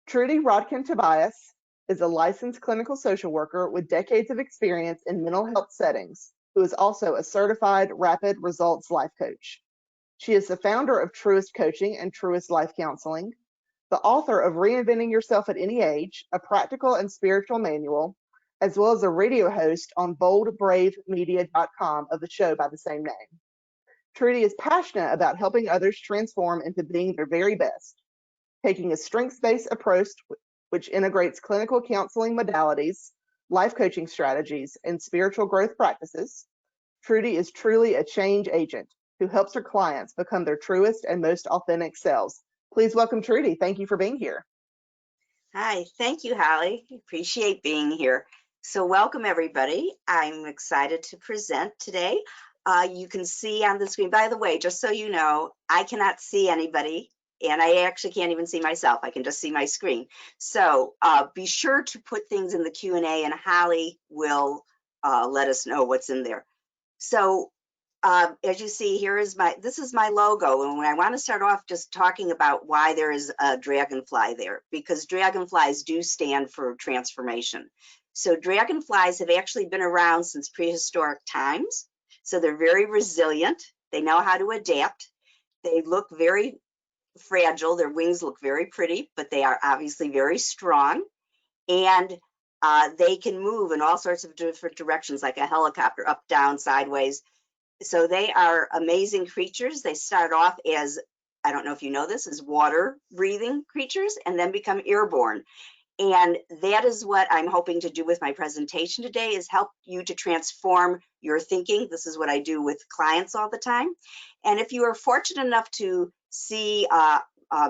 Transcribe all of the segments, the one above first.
Trudy Tobias is a licensed clinical social worker with decades of experience in mental health settings, who is also a certified rapid results life coach. She is the founder of Truest Coaching and Truest Life Counseling, the author of Reinventing Yourself at Any Age, a practical and spiritual manual, as well as a radio host on boldbravemedia.com of the show by the same name. Trudy is passionate about helping others transform into being their very best, taking a strengths-based approach which integrates clinical counseling modalities, life coaching strategies, and spiritual growth practices. Trudy is truly a change agent who helps her clients become their truest and most authentic selves. Please welcome Trudy. Thank you for being here. Hi, thank you, Holly. Appreciate being here. So welcome, everybody. I'm excited to present today. You can see on the screen, by the way, just so you know, I cannot see anybody, and I actually can't even see myself. I can just see my screen. So be sure to put things in the Q&A, and Holly will let us know what's in there. So as you see, this is my logo, and when I want to start off just talking about why there is a dragonfly there, because dragonflies do stand for transformation. So dragonflies have actually been around since prehistoric times, so they're very resilient. They know how to adapt. They look very fragile. Their wings look very pretty, but they are obviously very strong, and they can move in all sorts of different directions, like a helicopter, up, down, sideways. So they are amazing creatures. They start off as, I don't know if you know this, as water breathing creatures and then become airborne. And that is what I'm hoping to do with my presentation today, is help you to transform your thinking. This is what I do with clients all the time. And if you are fortunate enough to see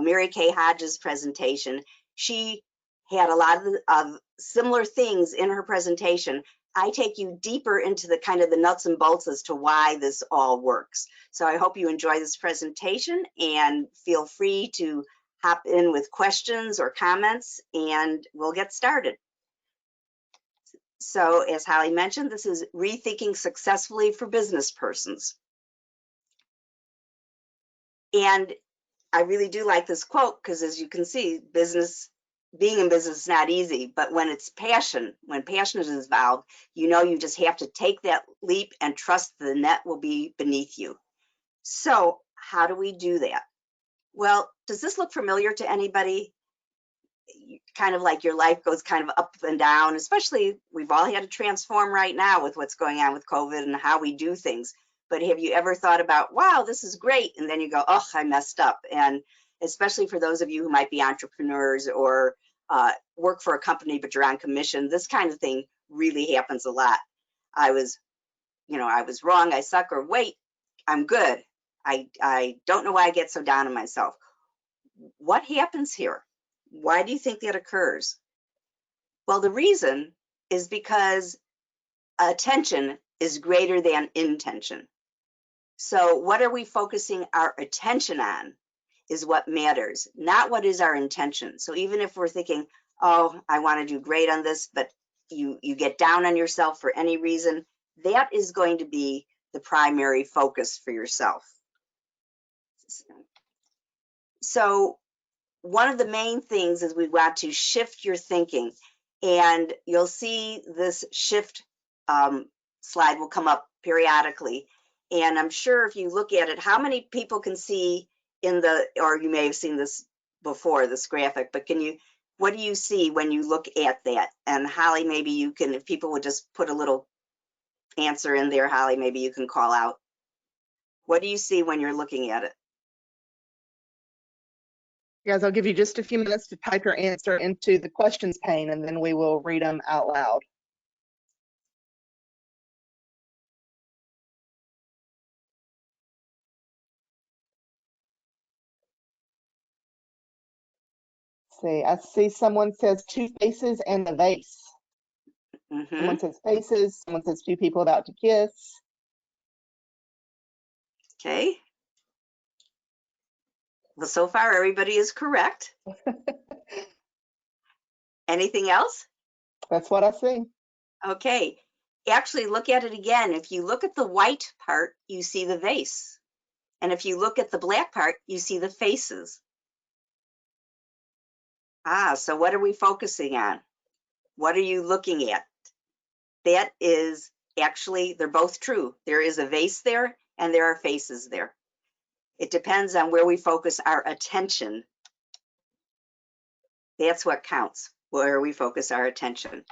Mary Kay Hodges' presentation, she had a lot of similar things in her presentation. I take you deeper into the kind of the nuts and bolts as to why this all works. So I hope you enjoy this presentation, and feel free to hop in with questions or comments, and we'll get started. So as Holly mentioned, this is Rethinking Successfully for Business Persons. And I really do like this quote, because as you can see, being in business is not easy, but when it's passion, when passion is involved, you just have to take that leap and trust the net will be beneath you. So how do we do that? Well, does this look familiar to anybody? Kind of like your life goes kind of up and down, especially we've all had to transform right now with what's going on with COVID and how we do things. But have you ever thought about, wow, this is great, and then you go, oh, I messed up? And especially for those of you who might be entrepreneurs or work for a company but you're on commission, this kind of thing really happens a lot. I was wrong, I suck, or wait, I'm good. I don't know why I get so down on myself. What happens here? Why do you think that occurs? Well, the reason is because attention is greater than intention. So what are we focusing our attention on is what matters, not what is our intention. So even if we're thinking, oh, I want to do great on this, but you get down on yourself for any reason, that is going to be the primary focus for yourself. So one of the main things is we want to shift your thinking, and you'll see this shift slide will come up periodically. And I'm sure if you look at it, how many people can see or you may have seen this before, this graphic, but what do you see when you look at that? And Holly, maybe you can, if people would just put a little answer in there, Holly, maybe you can call out. What do you see when you're looking at it? Guys, I'll give you just a few minutes to type your answer into the questions pane, and then we will read them out loud. See, I see someone says two faces and the vase. Someone says faces, someone says two people about to kiss. Okay. Well, so far everybody is correct. Anything else? That's what I see. Okay. Actually, look at it again. If you look at the white part, you see the vase. And if you look at the black part, you see the faces. So what are we focusing on? What are you looking at? That is actually, they're both true. There is a vase there and there are faces there. It depends on where we focus our attention. That's what counts, where we focus our attention.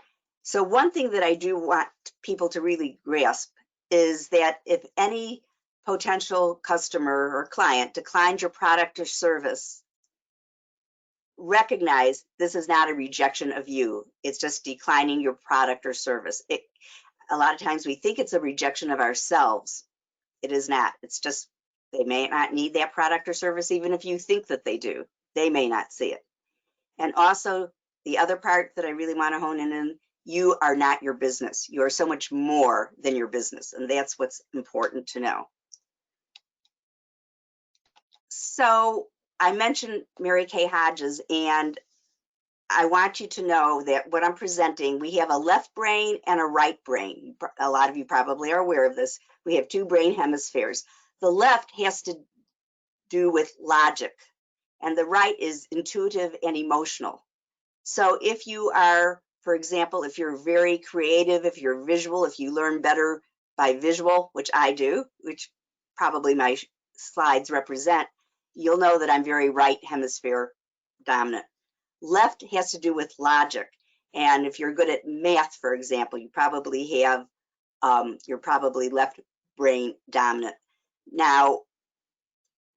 So one thing that I do want people to really grasp is that if any potential customer or client declines your product or service, recognize this is not a rejection of you. It's just declining your product or service. A lot of times we think it's a rejection of ourselves. It is not. It's just they may not need that product or service, even if you think that they do. They may not see it. And also, the other part that I really want to hone in on, you are not your business. You are so much more than your business, and that's what's important to know. So I mentioned Mary Kay Hodges, and I want you to know that what I'm presenting, we have a left brain and a right brain. A lot of you probably are aware of this. We have two brain hemispheres. The left has to do with logic, and the right is intuitive and emotional. So if you are, for example, if you're very creative, if you're visual, if you learn better by visual, which I do, which probably my slides represent, you'll know that I'm very right hemisphere dominant. Left has to do with logic. And if you're good at math, for example, you probably have, you're probably left brain dominant. Now,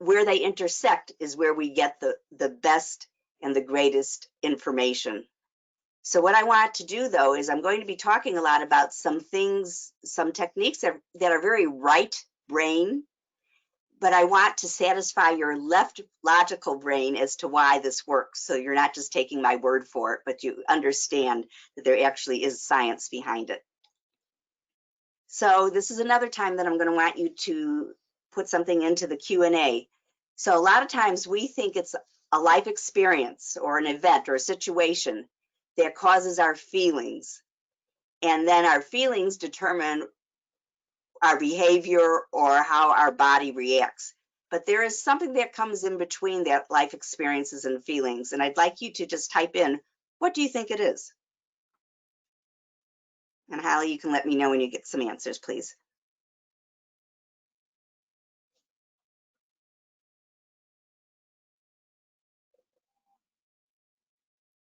where they intersect is where we get the best and the greatest information. So what I want to do, though, is I'm going to be talking a lot about some things, some techniques that are very right brain, but I want to satisfy your left logical brain as to why this works. So you're not just taking my word for it, but you understand that there actually is science behind it. So this is another time that I'm going to want you to put something into the Q&A. So a lot of times we think it's a life experience or an event or a situation that causes our feelings. And then our feelings determine our behavior or how our body reacts. But there is something that comes in between that life experiences and feelings. And I'd like you to just type in, what do you think it is? And Holly, you can let me know when you get some answers, please.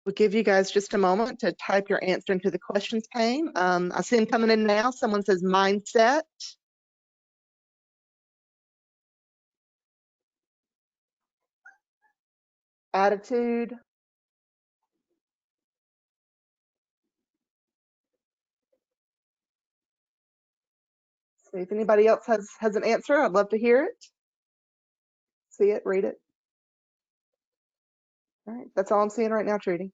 We'll give you guys just a moment to type your answer into the questions pane. I see them coming in now. Someone says mindset. Attitude. See if anybody else has an answer. I'd love to hear it. See it, read it. All right, that's all I'm seeing right now, Trudy.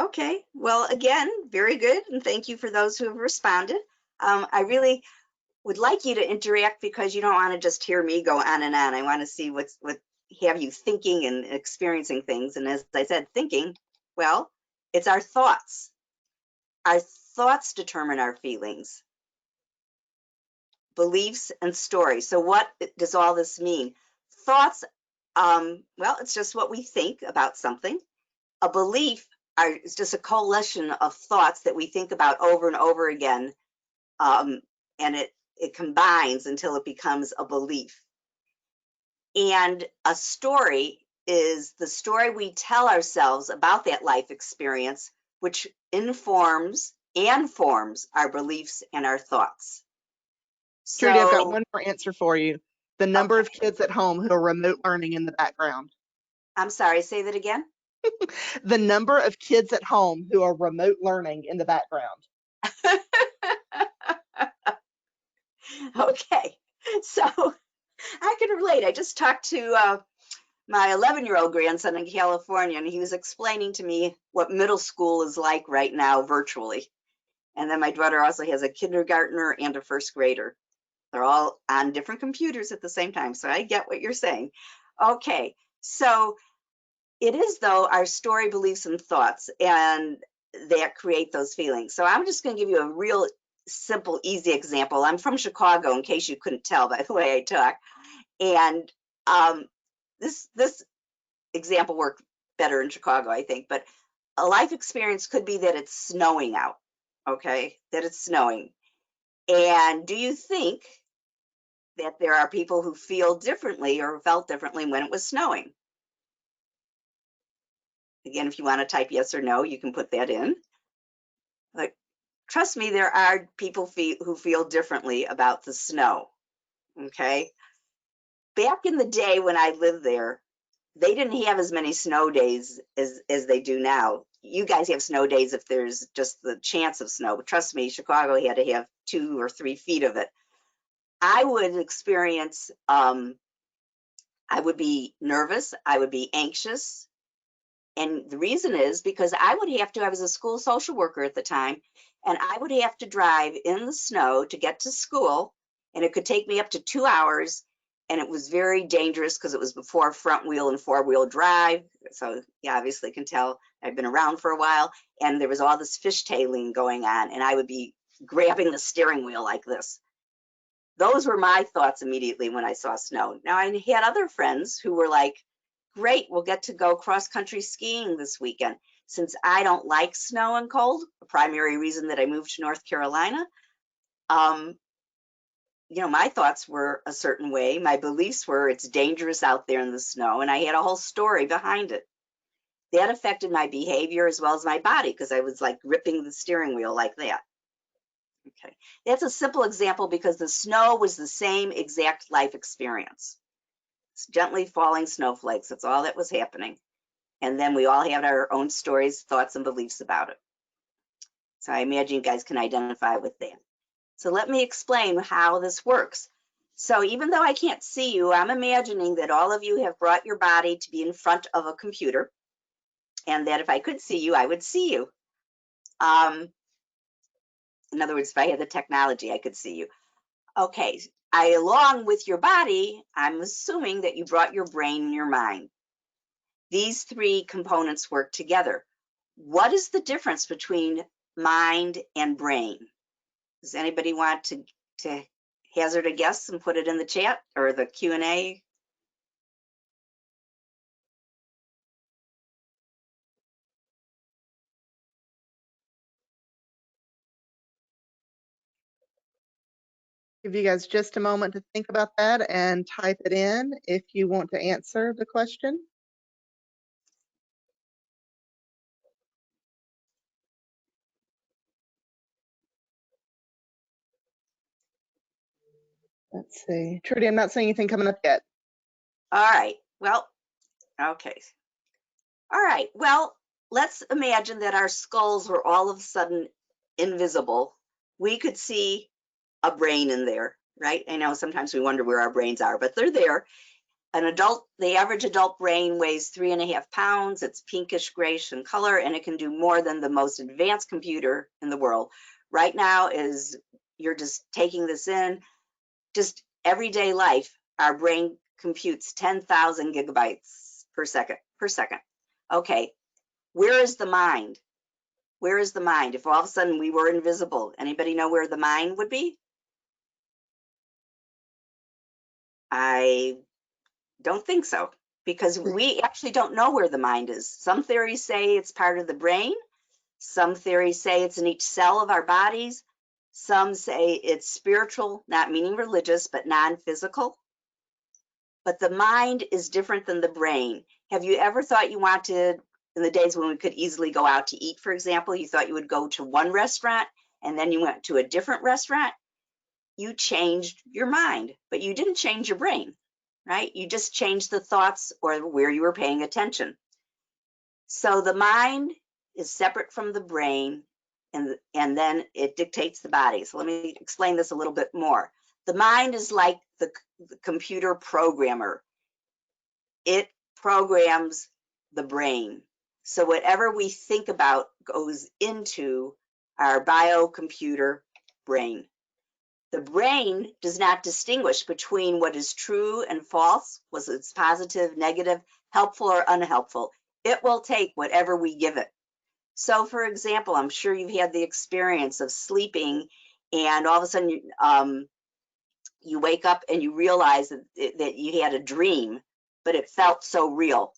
Okay, well, again, very good. And thank you for those who have responded. I really would like you to interact because you don't want to just hear me go on and on. I want to see what have you thinking and experiencing things. And as I said, thinking, well, it's our thoughts. Our thoughts determine our feelings, beliefs, and stories. So what does all this mean? Thoughts, well, it's just what we think about something. A belief is just a coalition of thoughts that we think about over and over again, and it combines until it becomes a belief. And a story is the story we tell ourselves about that life experience, which informs and forms our beliefs and our thoughts. So, Trudy, I've got one more answer for you. The number okay. of kids at home who are remote learning in the background. I'm sorry, say that again. The number of kids at home who are remote learning in the background. Okay, so I can relate. I just talked to my 11-year-old grandson in California, and he was explaining to me what middle school is like right now virtually. And then my daughter also has a kindergartner and a first grader. They're all on different computers at the same time, so I get what you're saying. Okay, so it is, though, our story, beliefs, and thoughts, and that create those feelings. So I'm just going to give you a real simple, easy example. I'm from Chicago, in case you couldn't tell by the way I talk. And this example worked better in Chicago, I think. But a life experience could be that it's snowing out, okay? That it's snowing. And do you think that there are people who feel differently or felt differently when it was snowing? Again, if you want to type yes or no, you can put that in. But trust me, there are people who feel differently about the snow, okay? Back in the day when I lived there, they didn't have as many snow days as they do now. You guys have snow days if there's just the chance of snow, but trust me, Chicago had to have 2 or 3 feet of it. I would experience, I would be nervous, I would be anxious. And the reason is because I was a school social worker at the time, and I would have to drive in the snow to get to school, and it could take me up to 2 hours, and it was very dangerous because it was before front wheel and four-wheel drive. So you obviously can tell I've been around for a while, and there was all this fishtailing going on, and I would be grabbing the steering wheel like this. Those were my thoughts immediately when I saw snow. Now, I had other friends who were like, great, we'll get to go cross-country skiing this weekend. Since I don't like snow and cold, the primary reason that I moved to North Carolina, my thoughts were a certain way. My beliefs were it's dangerous out there in the snow, and I had a whole story behind it. That affected my behavior as well as my body because I was like gripping the steering wheel like that. Okay, that's a simple example because the snow was the same exact life experience. It's gently falling snowflakes, that's all that was happening. And then we all had our own stories, thoughts, and beliefs about it. So I imagine you guys can identify with that. So let me explain how this works. So even though I can't see you, I'm imagining that all of you have brought your body to be in front of a computer, and that if I could see you, I would see you. In other words, if I had the technology, I could see you. Okay, along with your body, I'm assuming that you brought your brain and your mind. These 3 components work together. What is the difference between mind and brain? Does anybody want to hazard a guess and put it in the chat or the Q&A? Give you guys just a moment to think about that and type it in if you want to answer the question. Let's see. Trudy, I'm not seeing anything coming up yet. All right. Well, okay. All right. Well, let's imagine that our skulls were all of a sudden invisible. We could see a brain in there, right? I know sometimes we wonder where our brains are, but they're there. The average adult brain weighs 3.5 pounds. It's pinkish grayish in color, and it can do more than the most advanced computer in the world. Right now, as you're just taking this in, just everyday life, our brain computes 10,000 gigabytes per second. Okay, where is the mind? Where is the mind? If all of a sudden we were invisible, anybody know where the mind would be? I don't think so, because we actually don't know where the mind is. Some theories say it's part of the brain. Some theories say it's in each cell of our bodies. Some say it's spiritual, not meaning religious, but non-physical. But the mind is different than the brain. Have you ever thought you wanted, in the days when we could easily go out to eat, for example, you thought you would go to one restaurant and then you went to a different restaurant? You changed your mind, but you didn't change your brain, right? You just changed the thoughts or where you were paying attention. So the mind is separate from the brain, and then it dictates the body. So let me explain this a little bit more. The mind is like the computer programmer. It programs the brain. So whatever we think about goes into our biocomputer brain. The brain does not distinguish between what is true and false, whether it's positive, negative, helpful, or unhelpful. It will take whatever we give it. So, for example, I'm sure you've had the experience of sleeping and all of a sudden you wake up and you realize that you had a dream, but it felt so real.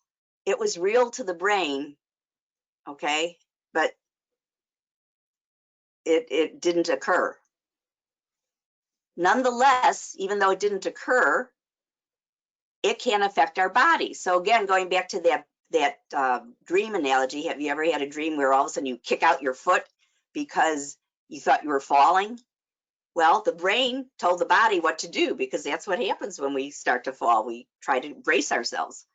It was real to the brain, okay? But it didn't occur. Nonetheless, even though it didn't occur, it can affect our body. So again, going back to that dream analogy, have you ever had a dream where all of a sudden you kick out your foot because you thought you were falling? Well, the brain told the body what to do, because that's what happens when we start to fall. We try to brace ourselves.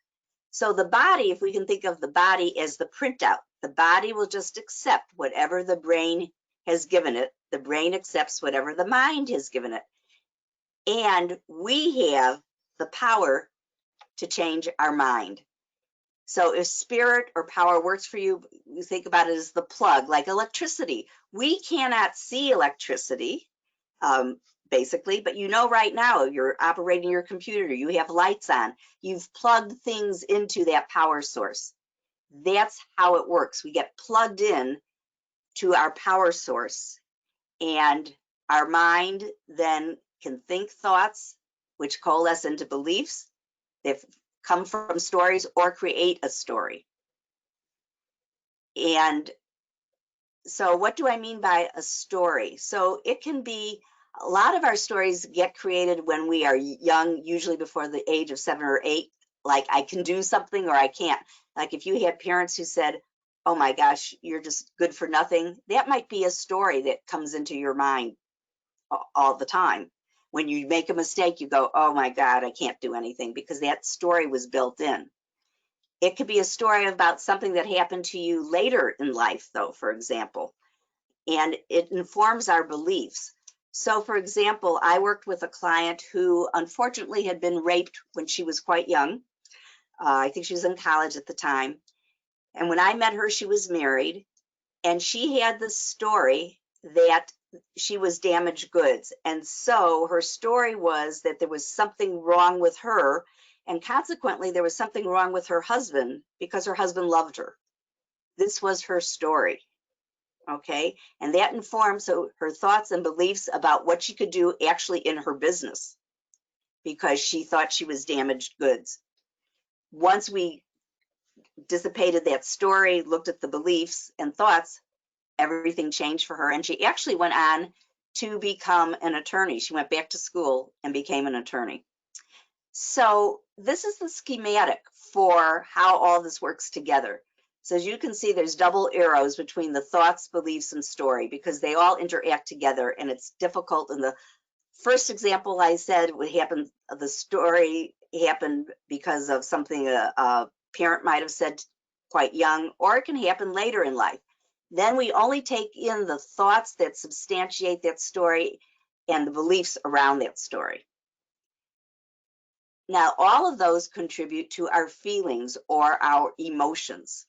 So the body, if we can think of the body as the printout, the body will just accept whatever the brain has given it. The brain accepts whatever the mind has given it. And we have the power to change our mind. So if spirit or power works for you, you think about it as the plug, like electricity. We cannot see electricity, basically, but you know right now you're operating your computer, you have lights on, you've plugged things into that power source. That's how it works. We get plugged in to our power source, and our mind then can think thoughts which coalesce into beliefs that come from stories or create a story. And so what do I mean by a story? So it can be, a lot of our stories get created when we are young, usually before the age of 7 or 8. Like, I can do something or I can't. Like if you had parents who said, oh my gosh, you're just good for nothing, that might be a story that comes into your mind all the time. When you make a mistake, you go, oh my God, I can't do anything, because that story was built in. It could be a story about something that happened to you later in life, though, for example, and it informs our beliefs. So, for example, I worked with a client who unfortunately had been raped when she was quite young. I think she was in college at the time. And when I met her, she was married, and she had this story that she was damaged goods. And so her story was that there was something wrong with her, and consequently, there was something wrong with her husband because her husband loved her. This was her story, okay? And that informed her thoughts and beliefs about what she could do actually in her business, because she thought she was damaged goods. Once we dissipated that story, looked at the beliefs and thoughts, everything changed for her, and she actually went on to become an attorney. She went back to school and became an attorney. So this is the schematic for how all this works together. So as you can see, there's double arrows between the thoughts, beliefs, and story, because they all interact together, and it's difficult. In the first example I said, what happened, the story happened because of something a parent might have said quite young, or it can happen later in life. Then we only take in the thoughts that substantiate that story and the beliefs around that story. Now, all of those contribute to our feelings or our emotions.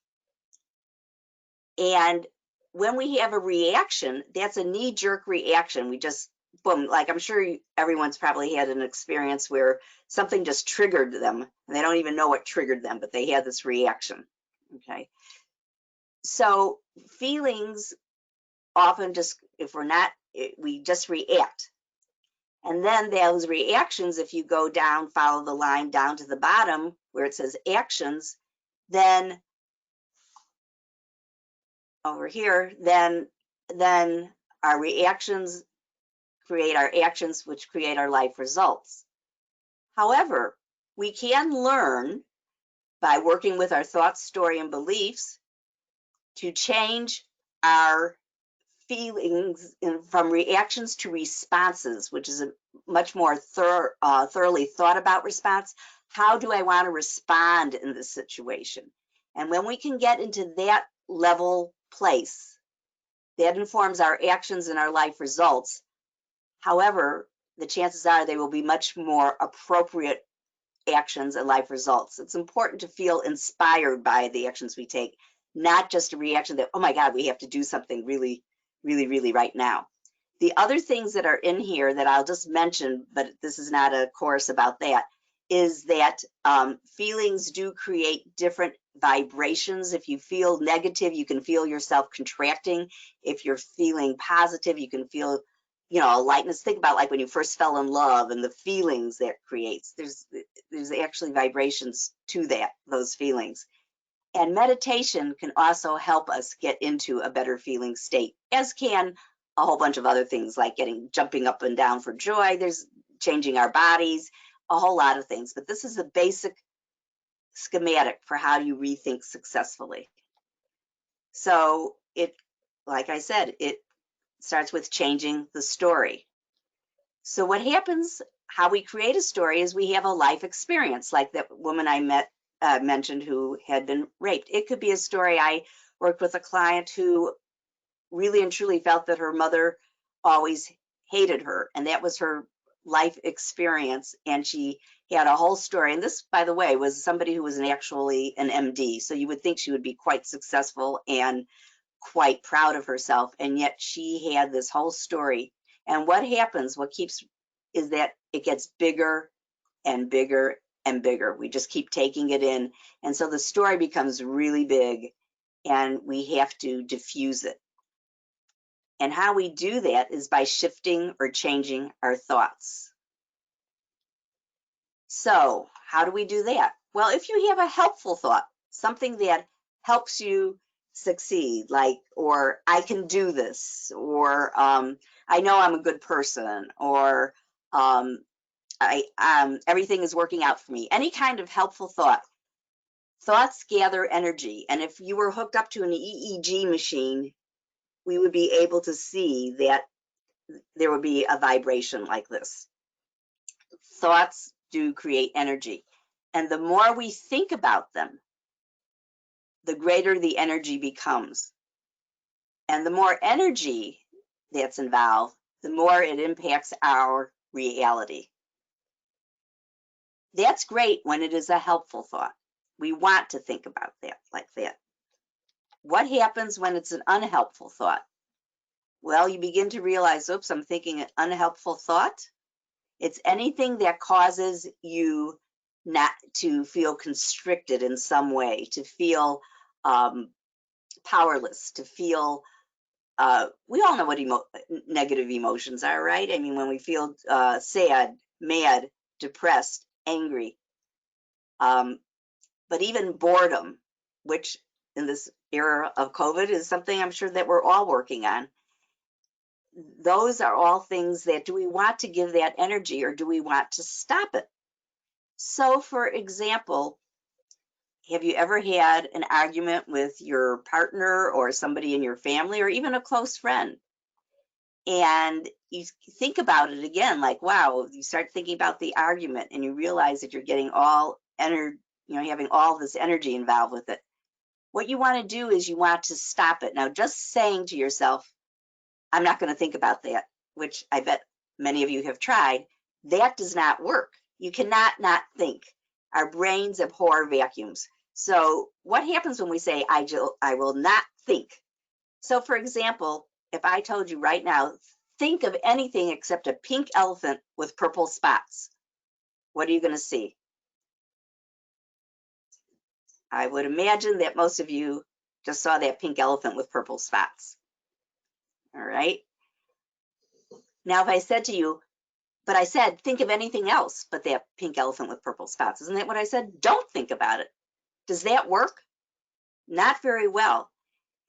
And when we have a reaction, that's a knee-jerk reaction. We just, boom, like I'm sure everyone's probably had an experience where something just triggered them, and they don't even know what triggered them, but they had this reaction, okay? So feelings often just, if we're not, we just react. And then those reactions, if you go down, follow the line down to the bottom where it says actions, then over here, then our reactions create our actions, which create our life results. However, we can learn by working with our thoughts, story, and beliefs to change our feelings from reactions to responses, which is a much more thoroughly thought about response. How do I want to respond in this situation? And when we can get into that level place, that informs our actions and our life results. However, the chances are they will be much more appropriate actions and life results. It's important to feel inspired by the actions we take, not just a reaction that, oh my God, we have to do something really, really, really right now. The other things that are in here that I'll just mention, but this is not a course about that, is that feelings do create different vibrations. If you feel negative, you can feel yourself contracting. If you're feeling positive, you can feel, you know, lightness. Think about like when you first fell in love and the feelings that creates. There's actually vibrations to that, those feelings. And meditation can also help us get into a better feeling state, as can a whole bunch of other things like jumping up and down for joy. There's changing our bodies, a whole lot of things. But this is the basic schematic for how you rethink successfully. So like I said, it starts with changing the story. So what happens, how we create a story, is we have a life experience, like that woman I mentioned who had been raped. It could be a story. I worked with a client who really and truly felt that her mother always hated her, and that was her life experience, and she had a whole story. And this, by the way, was somebody who was actually an MD, so you would think she would be quite successful and quite proud of herself, and yet she had this whole story. And what happens, is that it gets bigger and bigger and bigger. We just keep taking it in, and so the story becomes really big, and we have to diffuse it. And how we do that is by shifting or changing our thoughts. So how do we do that? Well, if you have a helpful thought, something that helps you succeed, like, or I can do this, or I know I'm a good person, or everything is working out for me. Any kind of helpful thought. Thoughts gather energy, and if you were hooked up to an EEG machine, we would be able to see that there would be a vibration like this. Thoughts do create energy, and the more we think about them, the greater the energy becomes. And the more energy that's involved, the more it impacts our reality. That's great when it is a helpful thought. We want to think about that like that. What happens when it's an unhelpful thought? Well, you begin to realize, oops, I'm thinking an unhelpful thought. It's anything that causes you not to feel constricted in some way, to feel powerless, to feel, we all know what negative emotions are, right? I mean, when we feel sad, mad, depressed, angry, but even boredom, which in this era of COVID is something I'm sure that we're all working on. Those are all things that, do we want to give that energy or do we want to stop it? So, for example, have you ever had an argument with your partner or somebody in your family or even a close friend? And you think about it again, like, wow, you start thinking about the argument and you realize that you're getting all energy, having all this energy involved with it. What you want to do is you want to stop it. Now, just saying to yourself, I'm not going to think about that, which I bet many of you have tried, that does not work. You cannot not think. Our brains abhor vacuums. So what happens when we say, I will not think? So for example, if I told you right now, think of anything except a pink elephant with purple spots, what are you going to see? I would imagine that most of you just saw that pink elephant with purple spots. All right. Now, if I said to you, but I said, think of anything else but that pink elephant with purple spots. Isn't that what I said? Don't think about it. Does that work? Not very well.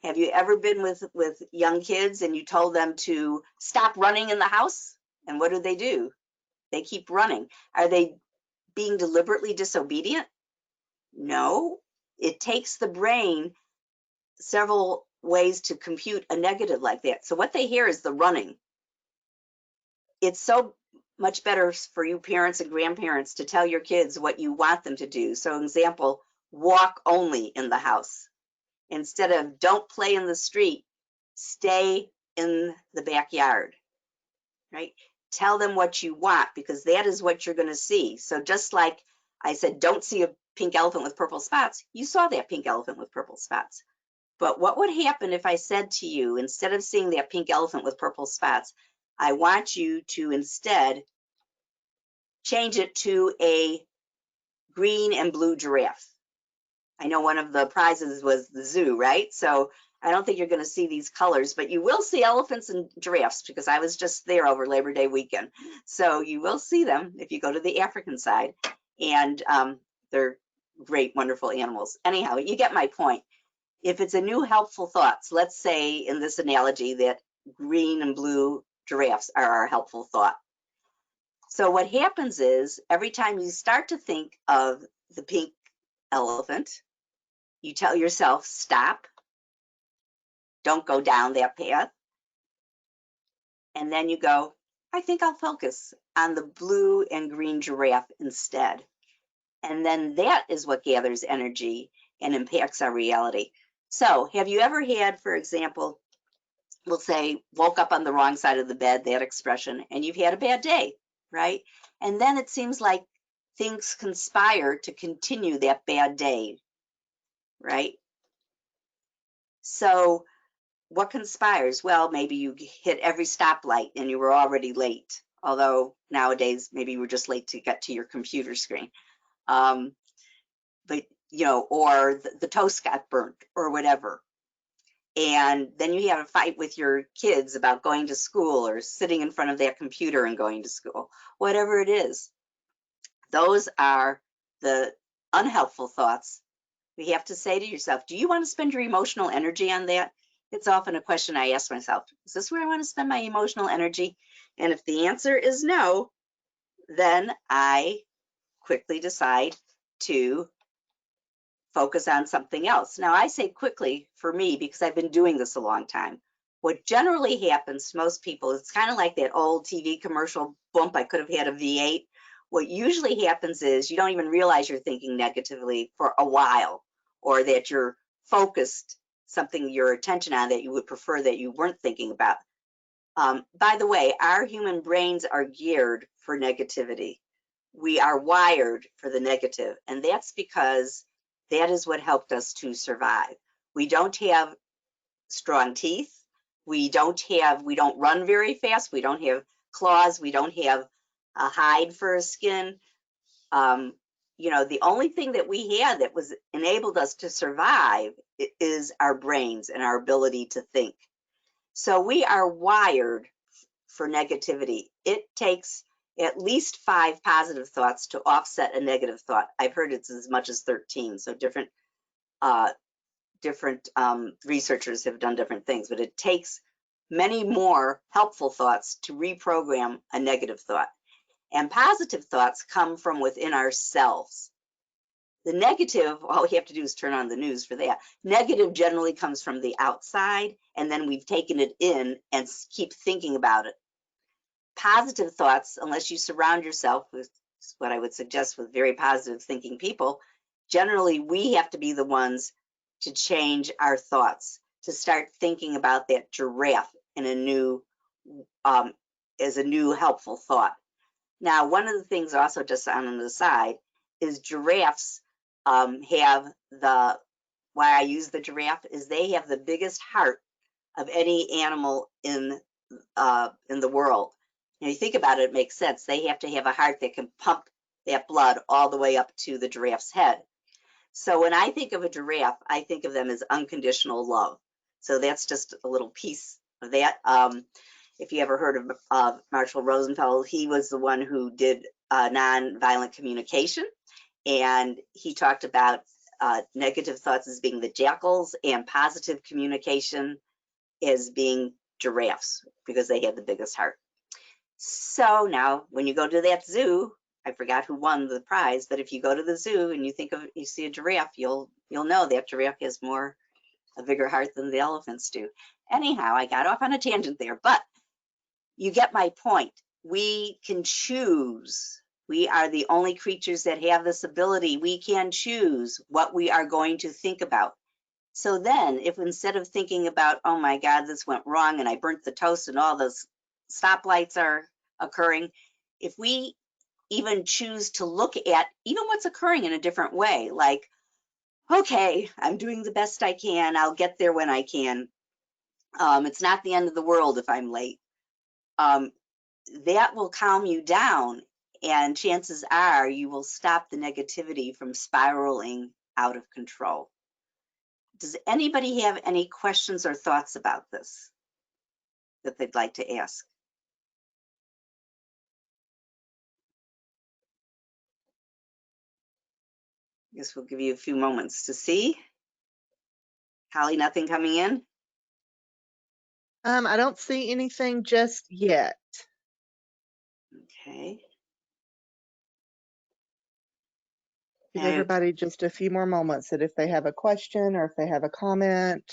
Have you ever been with young kids and you told them to stop running in the house? And what do? They keep running. Are they being deliberately disobedient? No. It takes the brain several ways to compute a negative like that. So what they hear is the running. It's so much better for you parents and grandparents to tell your kids what you want them to do. So example, walk only in the house. Instead of don't play in the street, stay in the backyard, right? Tell them what you want because that is what you're going to see. So just like I said, don't see a pink elephant with purple spots, you saw that pink elephant with purple spots. But what would happen if I said to you, instead of seeing that pink elephant with purple spots, I want you to instead change it to a green and blue giraffe. I know one of the prizes was the zoo, right? So I don't think you're going to see these colors, but you will see elephants and giraffes because I was just there over Labor Day weekend. So you will see them if you go to the African side. And they're great, wonderful animals. Anyhow, you get my point. If it's a new helpful thoughts, let's say in this analogy that green and blue giraffes are our helpful thought. So what happens is every time you start to think of the pink elephant, you tell yourself, stop, don't go down that path. And then you go, I think I'll focus on the blue and green giraffe instead. And then that is what gathers energy and impacts our reality. So have you ever had, for example, we'll say, woke up on the wrong side of the bed, that expression, and you've had a bad day, right? And then it seems like things conspire to continue that bad day, right? So what conspires? Well, maybe you hit every stoplight and you were already late. Although nowadays, maybe you were just late to get to your computer screen. But, you know, or the toast got burnt or whatever. And then you have a fight with your kids about going to school or sitting in front of that computer and going to school, whatever it is. Those are the unhelpful thoughts. We have to say to yourself, do you want to spend your emotional energy on that? It's often a question I ask myself, is this where I want to spend my emotional energy? And if the answer is no, then I quickly decide to focus on something else. Now, I say quickly for me because I've been doing this a long time. What generally happens to most people, it's kind of like that old TV commercial, bump, I could have had a V8. What usually happens is you don't even realize you're thinking negatively for a while, or that you're focused something your attention on that you would prefer that you weren't thinking about. By the way, our human brains are geared for negativity. We are wired for the negative, and that's because that is what helped us to survive. We don't have strong teeth. We don't run very fast. We don't have claws. We don't have a hide for a skin. You know, the only thing that we had that was enabled us to survive is our brains and our ability to think. So we are wired for negativity. It takes at least 5 positive thoughts to offset a negative thought. I've heard it's as much as 13. So different researchers have done different things, but it takes many more helpful thoughts to reprogram a negative thought. And positive thoughts come from within ourselves. The negative, all we have to do is turn on the news for that. Negative generally comes from the outside, and then we've taken it in and keep thinking about it. Positive thoughts, unless you surround yourself with what I would suggest with very positive thinking people, generally we have to be the ones to change our thoughts, to start thinking about that giraffe in a new, as a new helpful thought. Now, one of the things also just on the side is giraffes have why I use the giraffe is they have the biggest heart of any animal in the world. You know, you think about it, it makes sense. They have to have a heart that can pump that blood all the way up to the giraffe's head. So when I think of a giraffe, I think of them as unconditional love. So that's just a little piece of that. If you ever heard of Marshall Rosenfeld, he was the one who did nonviolent communication. And he talked about negative thoughts as being the jackals and positive communication as being giraffes because they have the biggest heart. So now when you go to that zoo, I forgot who won the prize, but if you go to the zoo and you see a giraffe, you'll know that giraffe has a bigger heart than the elephants do. Anyhow, I got off on a tangent there, but you get my point. We can choose. We are the only creatures that have this ability. We can choose what we are going to think about. So then, if instead of thinking about, oh my God, this went wrong and I burnt the toast and all those stoplights are occurring, if we even choose to look at even what's occurring in a different way, like, okay, I'm doing the best I can. I'll get there when I can. It's not the end of the world if I'm late. That will calm you down, and chances are you will stop the negativity from spiraling out of control. Does anybody have any questions or thoughts about this that they'd like to ask? Guess we'll give you a few moments to see. Holly, nothing coming in? I don't see anything just yet. Okay. Give Now, everybody just a few more moments that if they have a question or if they have a comment.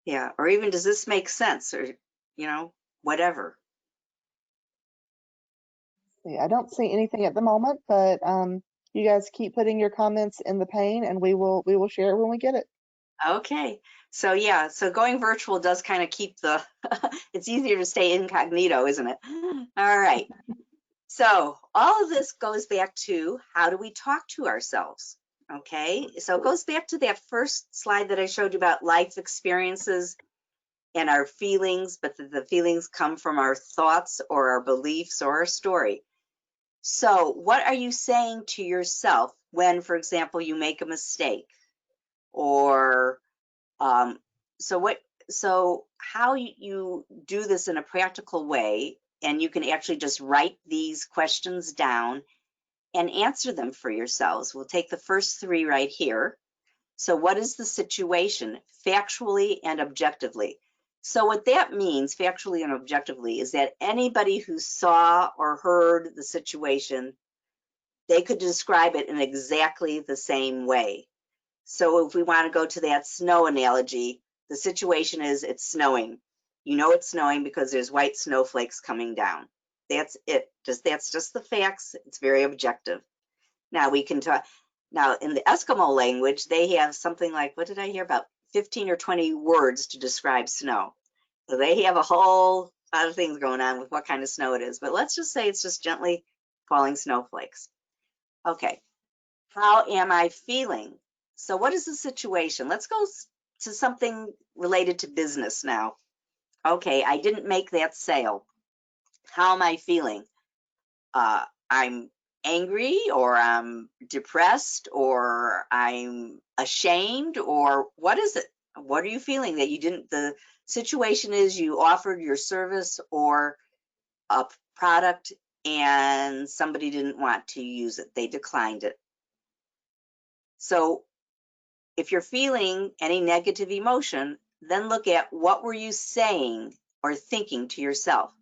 yeah, or even does this make sense, or, whatever. I don't see anything at the moment, but you guys keep putting your comments in the pane and we will share it when we get it. Okay. So yeah, so going virtual does kind of keep the, it's easier to stay incognito, isn't it? All right. So all of this goes back to how do we talk to ourselves? Okay. So it goes back to that first slide that I showed you about life experiences and our feelings, but the feelings come from our thoughts or our beliefs or our story. So what are you saying to yourself when, for example, you make a mistake? Or so how you do this in a practical way, and you can actually just write these questions down and answer them for yourselves. We'll take the first three right here. So what is the situation, factually and objectively? So what that means, factually and objectively, is that anybody who saw or heard the situation, they could describe it in exactly the same way. So if we want to go to that snow analogy, the situation is it's snowing. You know it's snowing because there's white snowflakes coming down. That's it. That's just the facts. It's very objective. Now we can talk. Now in the Eskimo language, they have something like, what did I hear, about 15 or 20 words to describe snow. So they have a whole lot of things going on with what kind of snow it is. But let's just say it's just gently falling snowflakes. Okay. How am I feeling? So what is the situation? Let's go to something related to business now. Okay, I didn't make that sale. How am I feeling? I'm angry, or I'm depressed, or I'm ashamed, or what is it? What are you feeling that you didn't? The situation is you offered your service or a product and somebody didn't want to use it. They declined it. So if you're feeling any negative emotion, then look at what were you saying or thinking to yourself.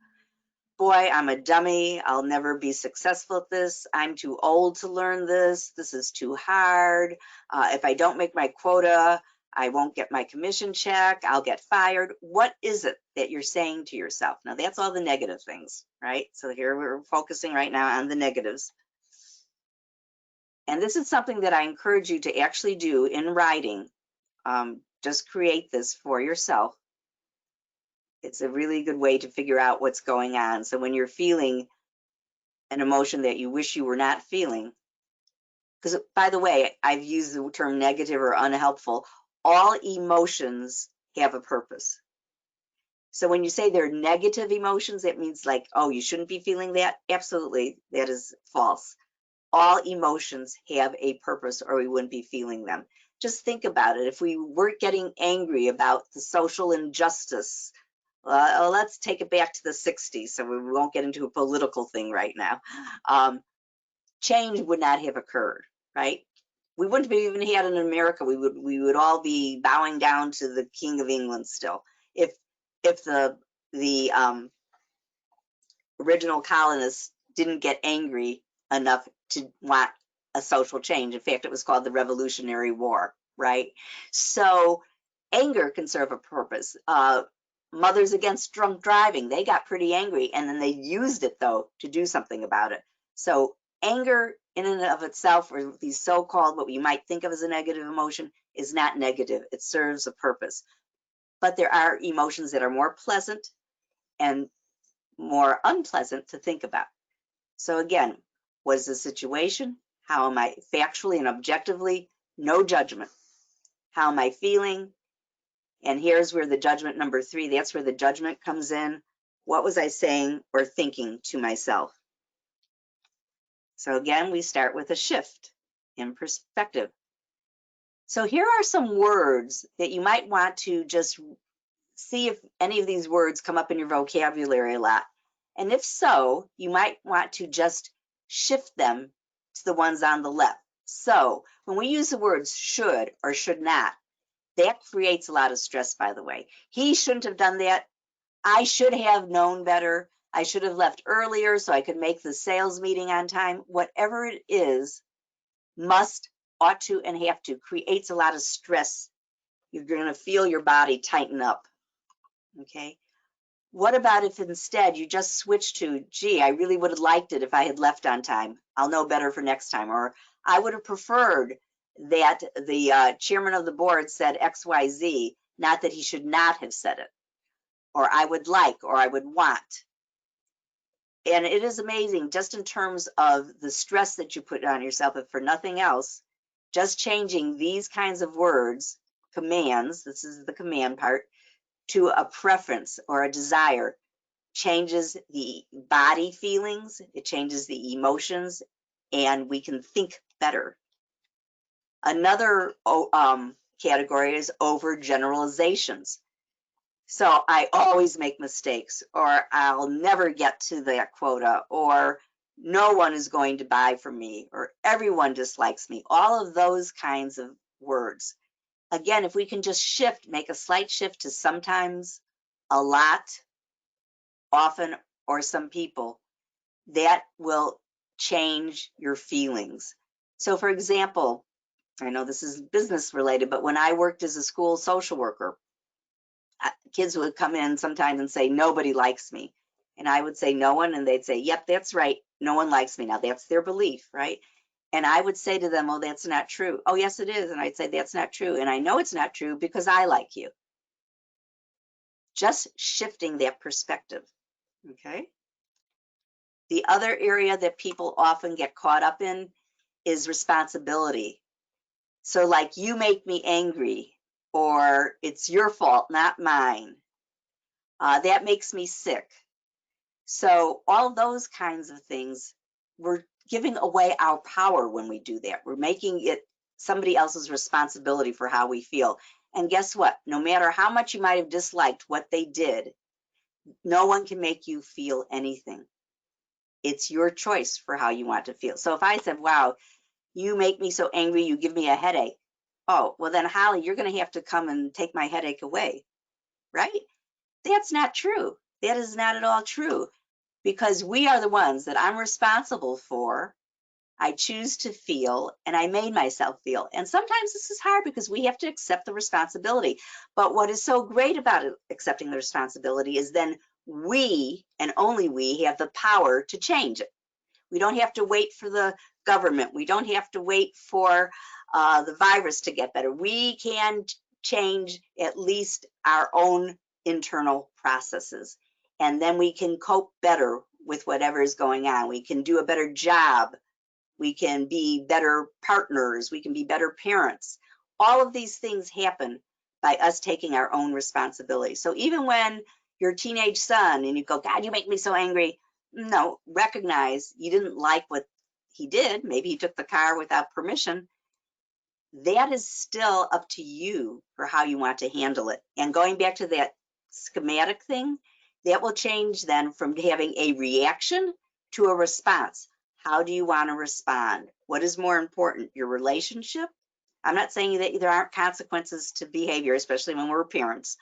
Boy, I'm a dummy. I'll never be successful at this. I'm too old to learn this. This is too hard. If I don't make my quota, I won't get my commission check. I'll get fired. What is it that you're saying to yourself? Now, that's all the negative things, right? So here we're focusing right now on the negatives. And this is something that I encourage you to actually do in writing. Just create this for yourself. It's a really good way to figure out what's going on. So when you're feeling an emotion that you wish you were not feeling, because by the way, I've used the term negative or unhelpful. All emotions have a purpose. So when you say they're negative emotions, that means like, oh, you shouldn't be feeling that. Absolutely, that is false. All emotions have a purpose, or we wouldn't be feeling them. Just think about it. If we weren't getting angry about the social injustice, let's take it back to the 60s, so we won't get into a political thing right now. Change would not have occurred, right? We wouldn't have even had in America. We would all be bowing down to the King of England still. If the original colonists didn't get angry enough to want a social change. In fact, it was called the Revolutionary War, right? So anger can serve a purpose. Mothers Against Drunk Driving, they got pretty angry, and then they used it, though, to do something about it. So anger in and of itself, or these so-called what we might think of as a negative emotion, is not negative. It serves a purpose. But there are emotions that are more pleasant and more unpleasant to think about. So again, what is the situation? How am I factually and objectively? No judgment. How am I feeling? And here's where the judgment number 3, that's where the judgment comes in. What was I saying or thinking to myself? So again, we start with a shift in perspective. So here are some words that you might want to just see if any of these words come up in your vocabulary a lot. And if so, you might want to just shift them to the ones on the left. So when we use the words should or should not, that creates a lot of stress, by the way. He shouldn't have done that. I should have known better. I should have left earlier so I could make the sales meeting on time. Whatever it is, must, ought to, and have to creates a lot of stress. You're going to feel your body tighten up. Okay. What about if instead you just switch to, gee, I really would have liked it if I had left on time. I'll know better for next time. Or I would have preferred that the chairman of the board said XYZ, not that he should not have said it. Or I would like, or I would want. And it is amazing, just in terms of the stress that you put on yourself, if for nothing else, just changing these kinds of words, commands, this is the command part, to a preference or a desire, changes the body feelings, it changes the emotions, and we can think better. Another category is overgeneralizations. So I always make mistakes, or I'll never get to that quota, or no one is going to buy from me, or everyone dislikes me. All of those kinds of words. Again, if we can just shift, make a slight shift to sometimes, a lot, often, or some people, that will change your feelings. So for example, I know this is business related, but when I worked as a school social worker, kids would come in sometimes and say, nobody likes me. And I would say, no one. And they'd say, yep, that's right. No one likes me. Now that's their belief, right? And I would say to them, oh, that's not true. Oh, yes, it is. And I'd say, that's not true. And I know it's not true because I like you. Just shifting that perspective, okay? The other area that people often get caught up in is responsibility. So like, you make me angry, or it's your fault, not mine. That makes me sick. So all those kinds of things, we're giving away our power when we do that. We're making it somebody else's responsibility for how we feel. And guess what? No matter how much you might have disliked what they did, no one can make you feel anything. It's your choice for how you want to feel. So if I said, wow, you make me so angry, you give me a headache. Oh, well then, Holly, you're going to have to come and take my headache away, right? That's not true. That is not at all true, because we are the ones that I'm responsible for. I choose to feel, and I made myself feel. And sometimes this is hard because we have to accept the responsibility. But what is so great about accepting the responsibility is then we, and only we, have the power to change it. We don't have to wait for the government. We don't have to wait for the virus to get better. We can change at least our own internal processes. And then we can cope better with whatever is going on. We can do a better job. We can be better partners. We can be better parents. All of these things happen by us taking our own responsibility. So even when your teenage son and you go, God, you make me so angry. No, recognize you didn't like what he did. Maybe he took the car without permission. That is still up to you for how you want to handle it. And going back to that schematic thing, that will change then from having a reaction to a response. How do you want to respond? What is more important, your relationship? I'm not saying that there aren't consequences to behavior, especially when we're parents.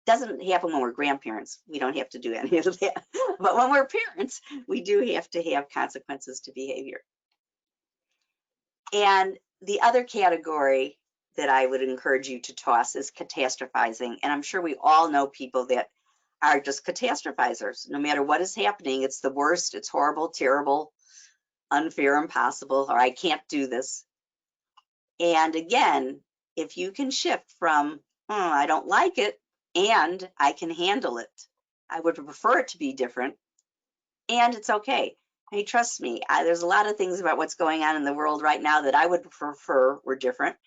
Doesn't happen when we're grandparents. We don't have to do any of that. But when we're parents, we do have to have consequences to behavior. And the other category that I would encourage you to toss is catastrophizing. And I'm sure we all know people that are just catastrophizers. No matter what is happening, it's the worst, it's horrible, terrible, unfair, impossible, or I can't do this. And again, if you can shift from, I don't like it, and I can handle it. I would prefer it to be different, and it's okay. Hey, trust me, there's a lot of things about what's going on in the world right now that I would prefer were different.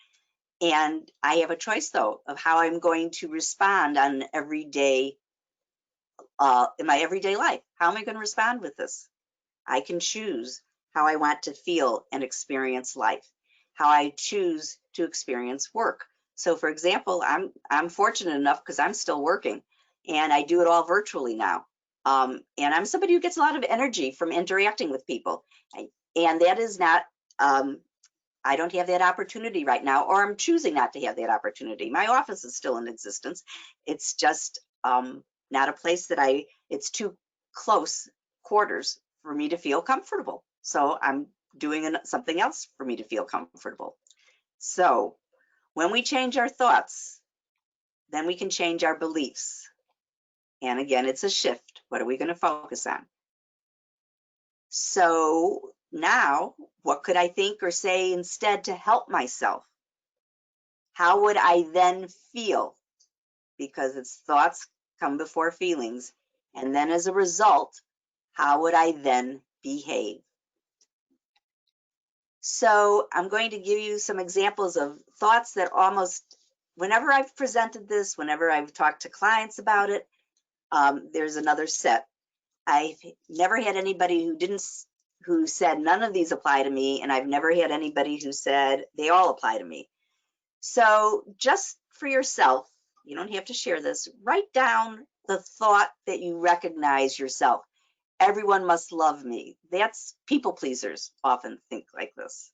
And I have a choice, though, of how I'm going to respond on everyday, in my everyday life. How am I going to respond with this? I can choose how I want to feel and experience life, how I choose to experience work. So for example, I'm fortunate enough because I'm still working and I do it all virtually now. And I'm somebody who gets a lot of energy from interacting with people. And that is not, I don't have that opportunity right now, or I'm choosing not to have that opportunity. My office is still in existence. It's just not a place that it's too close quarters for me to feel comfortable. So I'm doing something else for me to feel comfortable. So when we change our thoughts, then we can change our beliefs. And again, it's a shift. What are we going to focus on? So now, what could I think or say instead to help myself? How would I then feel? Because it's thoughts come before feelings. And then as a result, how would I then behave? So I'm going to give you some examples of thoughts that almost, whenever I've presented this, whenever I've talked to clients about it, there's another set. I've never had anybody who said none of these apply to me, and I've never had anybody who said they all apply to me. So just for yourself, you don't have to share this, write down the thought that you recognize yourself. Everyone must love me. That's people pleasers often think like this.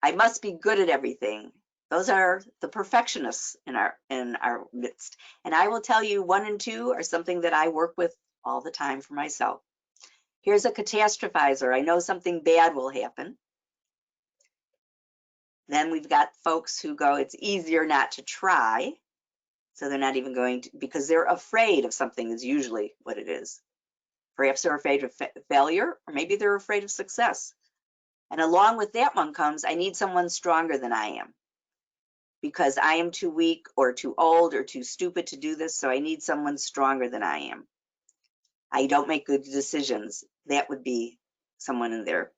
I must be good at everything. Those are the perfectionists in our midst. And I will tell you 1 and 2 are something that I work with all the time for myself. Here's a catastrophizer. I know something bad will happen. Then we've got folks who go, it's easier not to try. So they're not even going to, because they're afraid of something is usually what it is. Perhaps they're afraid of failure, or maybe they're afraid of success. And along with that one comes, I need someone stronger than I am, because I am too weak or too old or too stupid to do this. So I need someone stronger than I am. I don't make good decisions. That would be someone in there.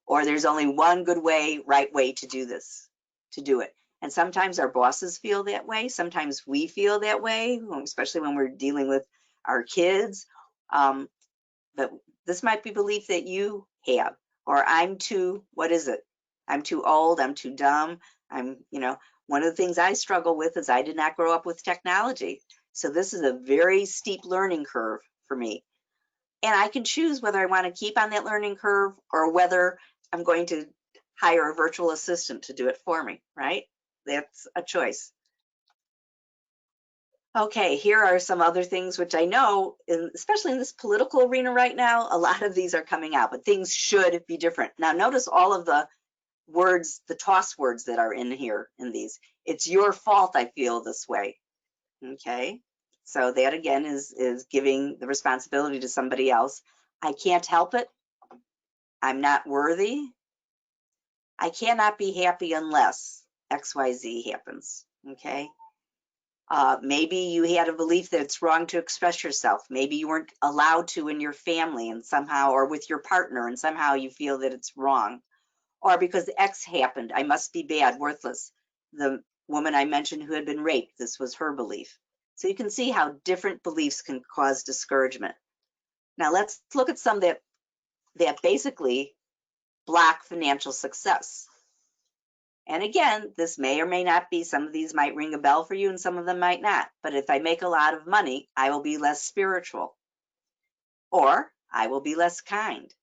Or there's only one good way, right way to do this, to do it. And sometimes our bosses feel that way. Sometimes we feel that way, especially when we're dealing with our kids. But this might be belief that you have, or I'm too, what is it? I'm too old, I'm too dumb. One of the things I struggle with is I did not grow up with technology. So this is a very steep learning curve for me. And I can choose whether I want to keep on that learning curve or whether I'm going to hire a virtual assistant to do it for me, right? That's a choice. Okay, here are some other things which I know, especially in this political arena right now, a lot of these are coming out, but things should be different. Now, notice all of the words, the toss words that are in here in these. It's your fault I feel this way. Okay, so that again is giving the responsibility to somebody else. I can't help it. I'm not worthy. I cannot be happy unless XYZ happens. Okay. Maybe you had a belief that it's wrong to express yourself. Maybe you weren't allowed to in your family and somehow, or with your partner, and somehow you feel that it's wrong. Or because X happened, I must be bad, worthless. The woman I mentioned who had been raped, this was her belief. So you can see how different beliefs can cause discouragement. Now let's look at some that basically block financial success. And again, this may or may not be, some of these might ring a bell for you and some of them might not. But if I make a lot of money, I will be less spiritual, or I will be less kind.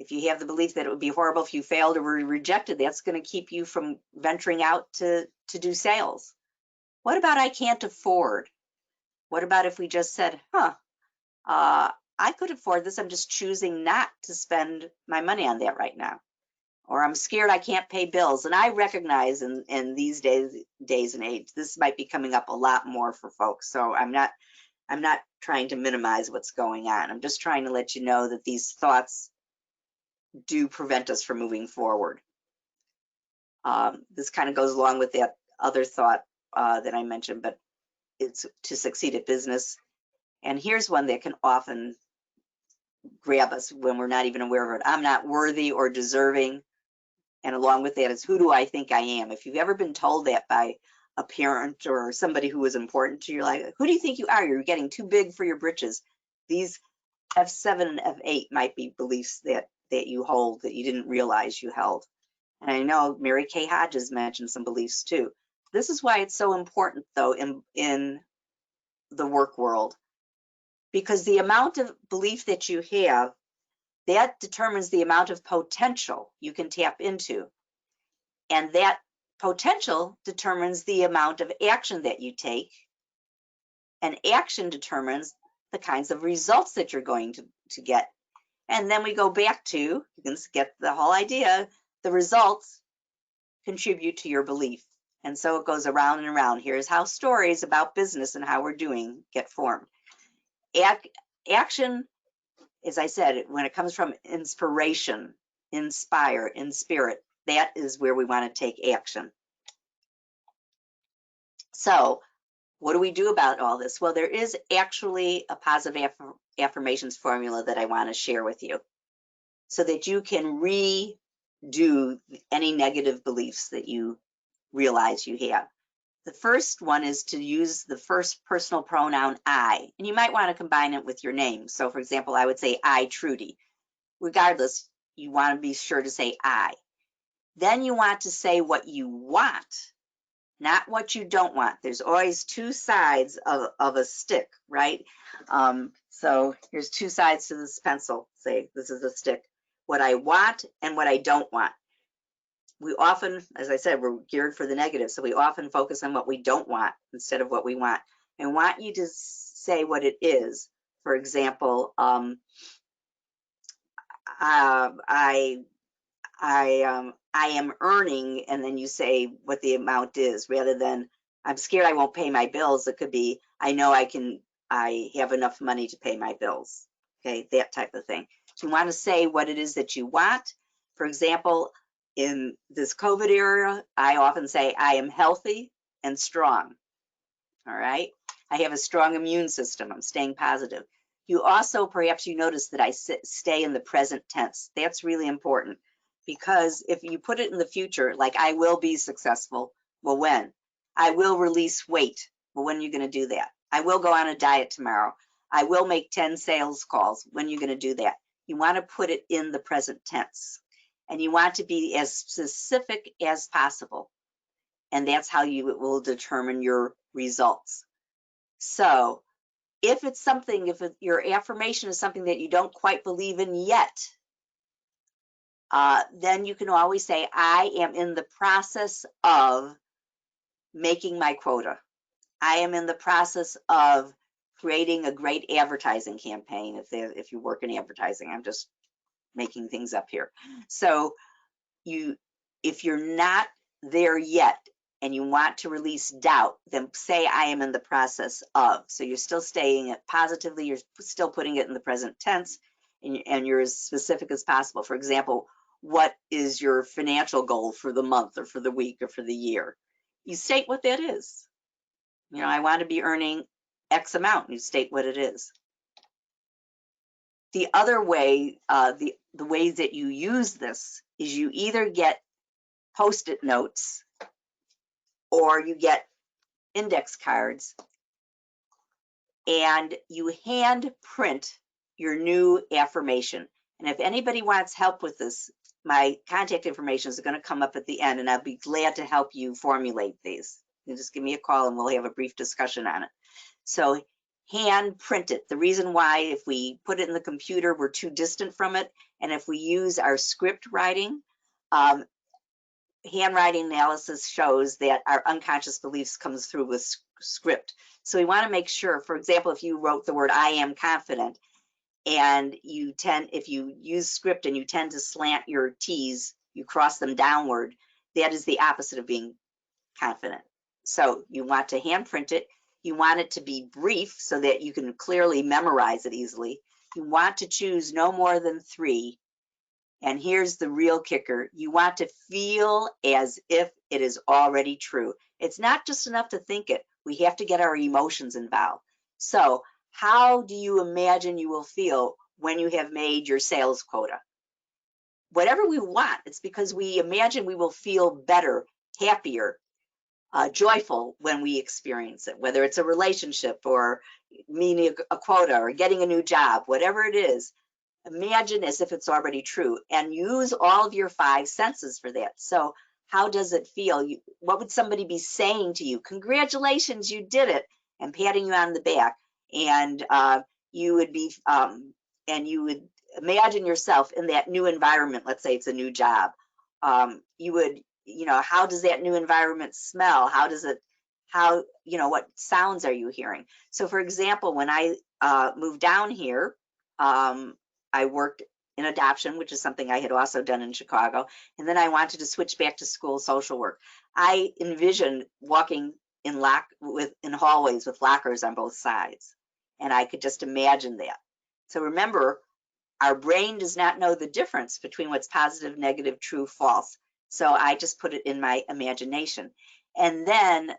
If you have the belief that it would be horrible if you failed or were rejected, that's going to keep you from venturing out to do sales. What about I can't afford? What about if we just said, I could afford this. I'm just choosing not to spend my money on that right now. Or I'm scared I can't pay bills. And I recognize in these days and age, this might be coming up a lot more for folks. So I'm not trying to minimize what's going on. I'm just trying to let you know that these thoughts do prevent us from moving forward. This kind of goes along with that other thought that I mentioned, but it's to succeed at business. And here's one that can often grab us when we're not even aware of it. I'm not worthy or deserving. And along with that is, who do I think I am? If you've ever been told that by a parent or somebody who was important to your life, who do you think you are? You're getting too big for your britches. These F7 and F8 might be beliefs that you hold that you didn't realize you held. And I know Mary Kay Hodges mentioned some beliefs too. This is why it's so important, though, in the work world, because the amount of belief that you have That determines the amount of potential you can tap into. And that potential determines the amount of action that you take. And action determines the kinds of results that you're going to get. And then we go back to, you can get the whole idea, the results contribute to your belief. And so it goes around and around. Here's how stories about business and how we're doing get formed. Action, as I said, when it comes from inspiration, inspire, in spirit, that is where we want to take action. So what do we do about all this? Well, there is actually a positive affirmations formula that I want to share with you so that you can redo any negative beliefs that you realize you have. The first one is to use the first personal pronoun I, and you might want to combine it with your name. So for example, I would say I, Trudy. Regardless, you want to be sure to say I. Then you want to say what you want, not what you don't want. There's always two sides of a stick, right? So here's two sides to this pencil. Say this is a stick. What I want and what I don't want. We often, as I said, we're geared for the negative, so we often focus on what we don't want instead of what we want. I want you to say what it is. For example, I am earning, and then you say what the amount is, rather than I'm scared I won't pay my bills. It could be I know I have enough money to pay my bills. Okay, that type of thing. So you want to say what it is that you want. For example, in this COVID era, I often say I am healthy and strong. All right. I have a strong immune system. I'm staying positive. You also, perhaps you notice that I stay in the present tense. That's really important because if you put it in the future, like I will be successful, well, when? I will release weight. Well, when are you going to do that? I will go on a diet tomorrow. I will make 10 sales calls. When are you going to do that? You want to put it in the present tense. And you want to be as specific as possible. And that's how you will determine your results. So if it's something, your affirmation is something that you don't quite believe in yet, then you can always say, I am in the process of making my quota. I am in the process of creating a great advertising campaign. If you work in advertising, I'm just making things up here. So if you're not there yet and you want to release doubt, then say I am in the process of. So you're still staying it positively, you're still putting it in the present tense, and you're as specific as possible. For example, what is your financial goal for the month or for the week or for the year? You state what that is. You know, I want to be earning X amount, and you state what it is. The other way, the ways that you use this is you either get Post-it notes or you get index cards and you hand print your new affirmation. And if anybody wants help with this, my contact information is going to come up at the end, and I'll be glad to help you formulate these. You just give me a call and we'll have a brief discussion on it. So hand print it. The reason why, if we put it in the computer, we're too distant from it. And if we use our script writing, handwriting analysis shows that our unconscious beliefs comes through with script. So we want to make sure, for example, if you wrote the word I am confident, and if you use script and you tend to slant your T's, you cross them downward, that is the opposite of being confident. So you want to hand print it. You want it to be brief so that you can clearly memorize it easily. You want to choose no more than 3. And here's the real kicker. You want to feel as if it is already true. It's not just enough to think it. We have to get our emotions involved. So how do you imagine you will feel when you have made your sales quota? Whatever we want, it's because we imagine we will feel better, happier, joyful when we experience it, whether it's a relationship or meeting a quota or getting a new job, whatever it is. Imagine as if it's already true and use all of your 5 senses for that. So how does it feel? What would somebody be saying to you? Congratulations, you did it, and patting you on the back. And you would imagine yourself in that new environment. Let's say it's a new job. You would, how does that new environment smell? How does it, what sounds are you hearing? So for example, when I moved down here, I worked in adoption, which is something I had also done in Chicago. And then I wanted to switch back to school social work. I envisioned walking in hallways with lockers on both sides. And I could just imagine that. So remember, our brain does not know the difference between what's positive, negative, true, false. So I just put it in my imagination. And then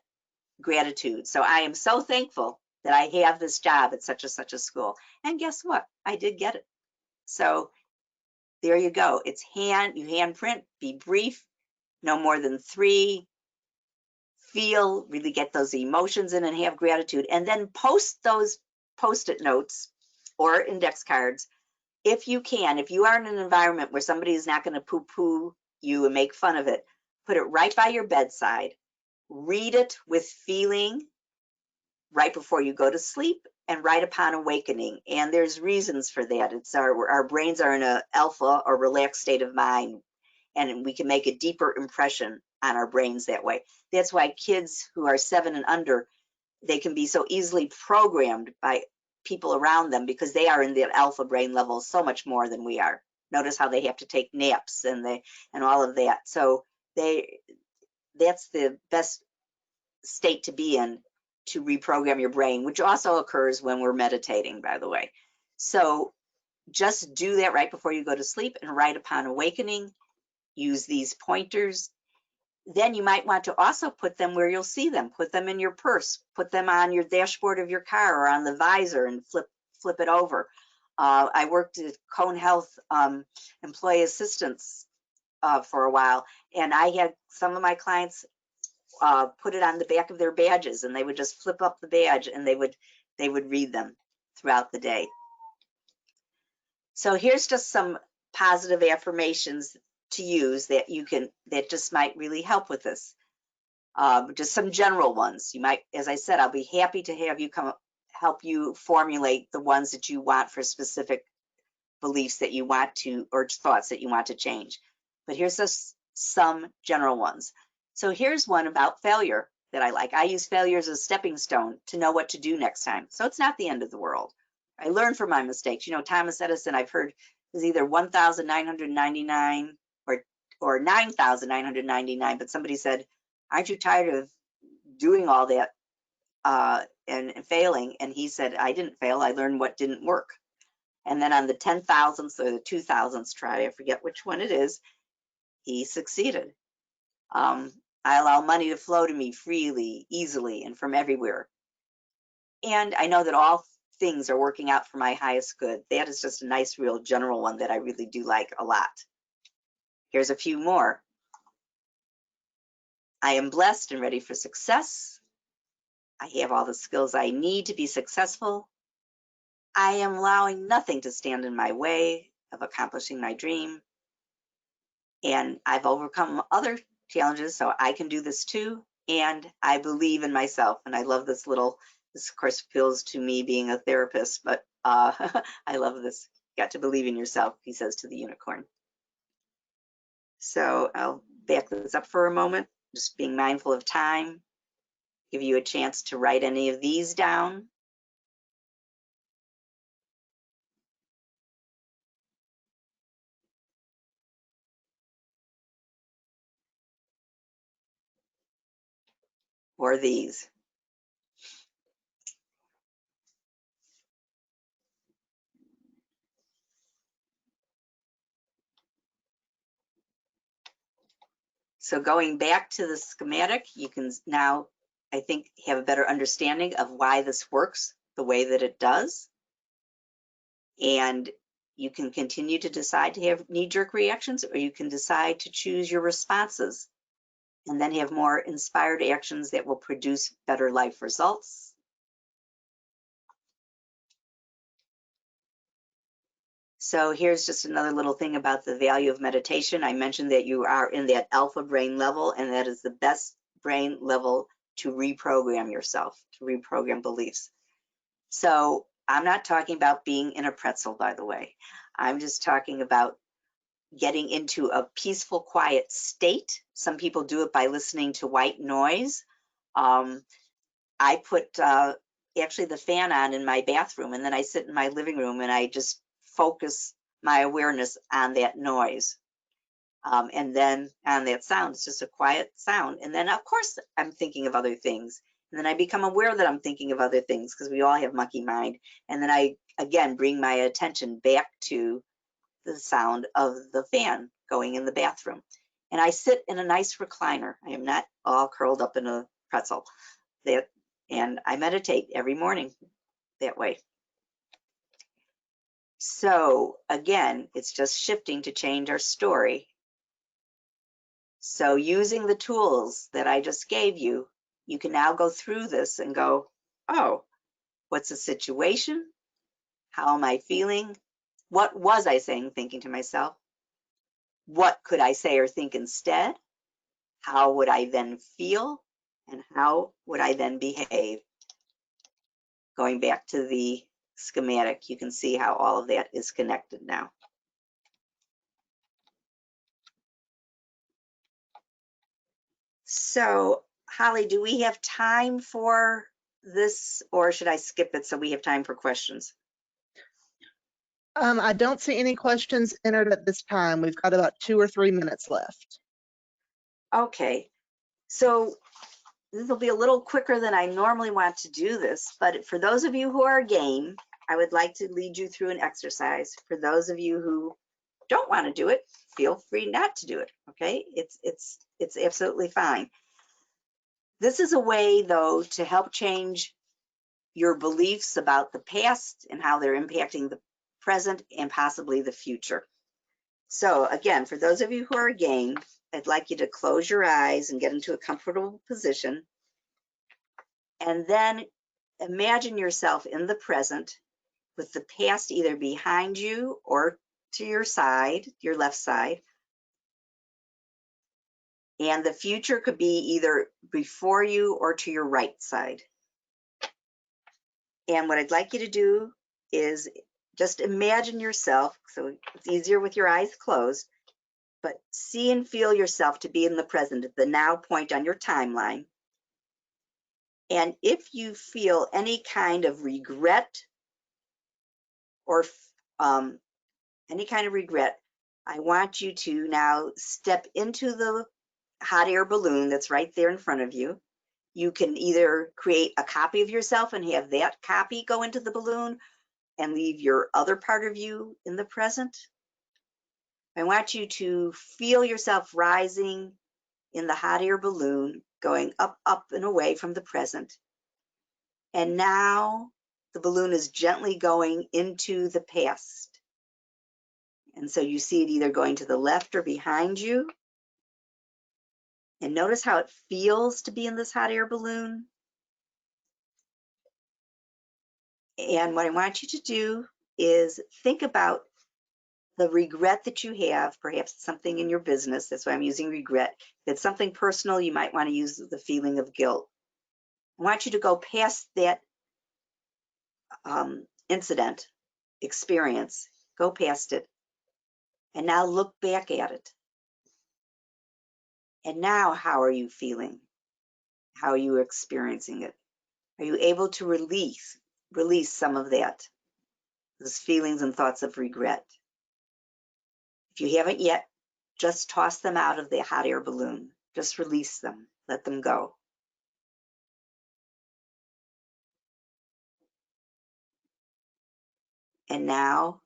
gratitude. So I am so thankful that I have this job at such a school. And guess what? I did get it. So there you go. It's you handprint, be brief, no more than 3, feel, really get those emotions in and have gratitude. And then post those Post-it notes or index cards if you can. If you are in an environment where somebody is not going to poo-poo you and make fun of it, put it right by your bedside. Read it with feeling right before you go to sleep and right upon awakening. And there's reasons for that. It's our brains are in an alpha or relaxed state of mind, and we can make a deeper impression on our brains that way. That's why kids who are 7 and under, they can be so easily programmed by people around them because they are in the alpha brain level so much more than we are. Notice how they have to take naps and all of that. So that's the best state to be in to reprogram your brain, which also occurs when we're meditating, by the way. So just do that right before you go to sleep and right upon awakening. Use these pointers. Then you might want to also put them where you'll see them. Put them in your purse. Put them on your dashboard of your car or on the visor and flip it over. I worked at Cone Health employee assistance for a while, and I had some of my clients put it on the back of their badges, and they would just flip up the badge and they would read them throughout the day. So here's just some positive affirmations to use that just might really help with this. Just some general ones. You might, as I said, I'll be happy to have you help you formulate the ones that you want for specific beliefs that you want to, or thoughts that you want to change. But here's just some general ones. So here's one about failure that I like. I use failure as a stepping stone to know what to do next time. So it's not the end of the world. I learn from my mistakes. Thomas Edison, I've heard, is either 1,999 or 9,999, but somebody said, aren't you tired of doing all that and failing? And he said, I didn't fail. I learned what didn't work. And then on the 10,000th or the 2,000th try, I forget which one it is, he succeeded. I allow money to flow to me freely, easily, and from everywhere. And I know that all things are working out for my highest good. That is just a nice, real general one that I really do like a lot. Here's a few more. I am blessed and ready for success. I have all the skills I need to be successful. I am allowing nothing to stand in my way of accomplishing my dream. And I've overcome other challenges, so I can do this too. And I believe in myself. And I love this of course feels to me being a therapist, but I love this. You got to believe in yourself, he says to the unicorn. So I'll back this up for a moment, just being mindful of time, give you a chance to write any of these down. Or these. So going back to the schematic, you can now, I think, have a better understanding of why this works the way that it does. And you can continue to decide to have knee-jerk reactions, or you can decide to choose your responses and then have more inspired actions that will produce better life results. So here's just another little thing about the value of meditation. I mentioned that you are in that alpha brain level, and that is the best brain level to reprogram yourself, to reprogram beliefs. So I'm not talking about being in a pretzel, by the way. I'm just talking about getting into a peaceful, quiet state. Some people do it by listening to white noise. I put actually the fan on in my bathroom, and then I sit in my living room and I just focus my awareness on that noise. And then on that sound, it's just a quiet sound. And then, of course, I'm thinking of other things. And then I become aware that I'm thinking of other things because we all have monkey mind. And then I, again, bring my attention back to the sound of the fan going in the bathroom. And I sit in a nice recliner. I am not all curled up in a pretzel. And I meditate every morning that way. So again, it's just shifting to change our story. So using the tools that I just gave you, you can now go through this and go, oh, what's the situation? How am I feeling? What was I saying, thinking to myself? What could I say or think instead? How would I then feel? And how would I then behave? Going back to the schematic, you can see how all of that is connected now. So, Holly, do we have time for this, or should I skip it so we have time for questions? I don't see any questions entered at this time. We've got about 2 or 3 minutes left. Okay, so this will be a little quicker than I normally want to do this, but for those of you who are game, I would like to lead you through an exercise. For those of you who don't want to do it, feel free not to do it, okay? It's absolutely fine. This is a way, though, to help change your beliefs about the past and how they're impacting the present and possibly the future. So again, for those of you who are game, I'd like you to close your eyes and get into a comfortable position. And then imagine yourself in the present with the past either behind you or to your side, your left side. And the future could be either before you or to your right side. And what I'd like you to do is just imagine yourself, so it's easier with your eyes closed, but see and feel yourself to be in the present at the now point on your timeline. And if you feel any kind of regret or any kind of regret, I want you to now step into the hot air balloon that's right there in front of you. You can either create a copy of yourself and have that copy go into the balloon and leave your other part of you in the present. I want you to feel yourself rising in the hot air balloon, going up, up, and away from the present. And now the balloon is gently going into the past. And so you see it either going to the left or behind you. And notice how it feels to be in this hot air balloon. And what I want you to do is think about the regret that you have, perhaps something in your business. That's why I'm using regret. If it's something personal, you might want to use the feeling of guilt. I want you to go past that incident, experience, go past it, and now look back at it. And now, how are you feeling? How are you experiencing it? Are you able to release some of that, those feelings and thoughts of regret? If you haven't yet, just toss them out of the hot air balloon. Just release them, let them go. And now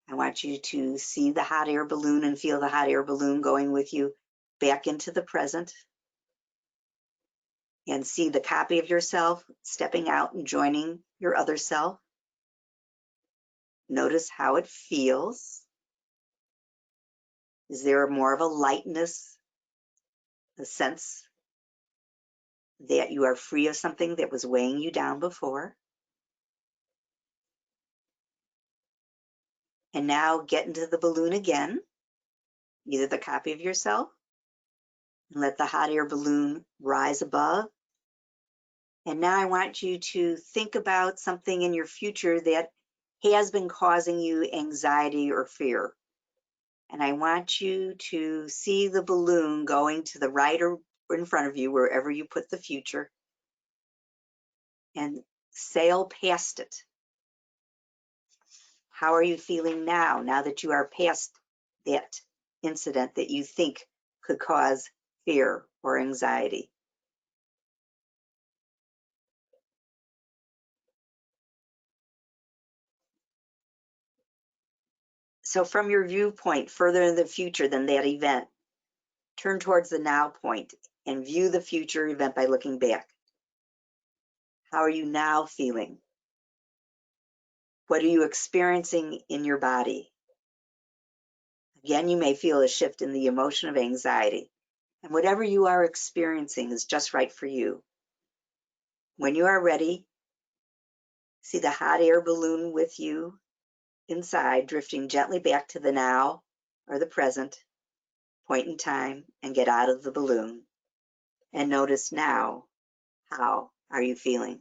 I want you to see the hot air balloon and feel the hot air balloon going with you back into the present. And see the copy of yourself stepping out and joining your other self. Notice how it feels. Is there more of a lightness, a sense that you are free of something that was weighing you down before? And now get into the balloon again, either the copy of yourself, and let the hot air balloon rise above. And now I want you to think about something in your future that has been causing you anxiety or fear. And I want you to see the balloon going to the right or in front of you, wherever you put the future, and sail past it. How are you feeling now that you are past that incident that you think could cause fear or anxiety? So from your viewpoint further in the future than that event, turn towards the now point and view the future event by looking back. How are you now feeling? What are you experiencing in your body? Again, you may feel a shift in the emotion of anxiety, and whatever you are experiencing is just right for you. When you are ready, see the hot air balloon with you inside, drifting gently back to the now or the present point in time, and get out of the balloon. And notice now, how are you feeling?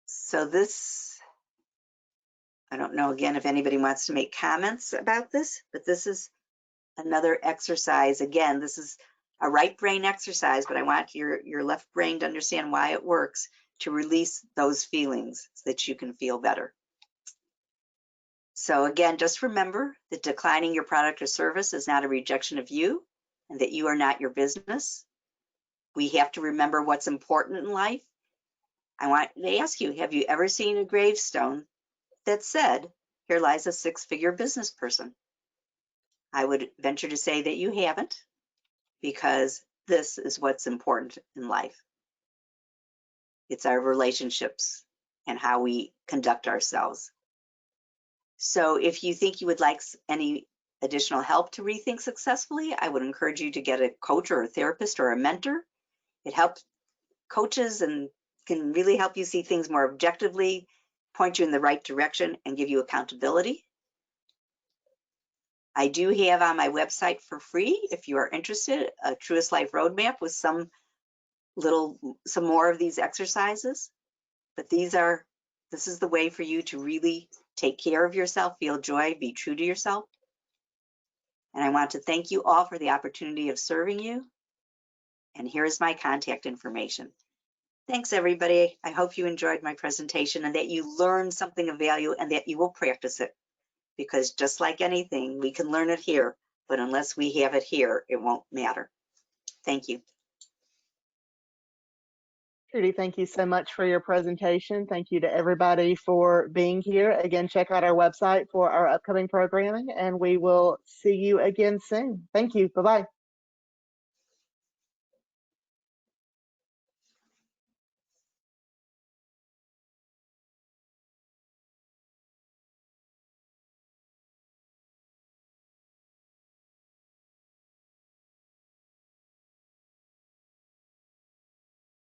So this, I don't know again if anybody wants to make comments about this, but this is another exercise. Again, this is a right brain exercise, but I want your left brain to understand why it works, to release those feelings so that you can feel better. So again, just remember that declining your product or service is not a rejection of you, and that you are not your business. We have to remember what's important in life. I want to ask you, have you ever seen a gravestone that said, "Here lies a six-figure business person"? I would venture to say that you haven't, because this is what's important in life. It's our relationships and how we conduct ourselves. So if you think you would like any additional help to rethink successfully, I would encourage you to get a coach or a therapist or a mentor. It helps coaches and can really help you see things more objectively, point you in the right direction, and give you accountability. I do have on my website for free, if you are interested, a Truest Life Roadmap with some more of these exercises. But this is the way for you to really take care of yourself, feel joy, be true to yourself. And I want to thank you all for the opportunity of serving you. And here's my contact information. Thanks, everybody. I hope you enjoyed my presentation and that you learned something of value and that you will practice it. Because just like anything, we can learn it here, but unless we have it here, it won't matter. Thank you. Trudy, thank you so much for your presentation. Thank you to everybody for being here. Again, check out our website for our upcoming programming, and we will see you again soon. Thank you. Bye-bye.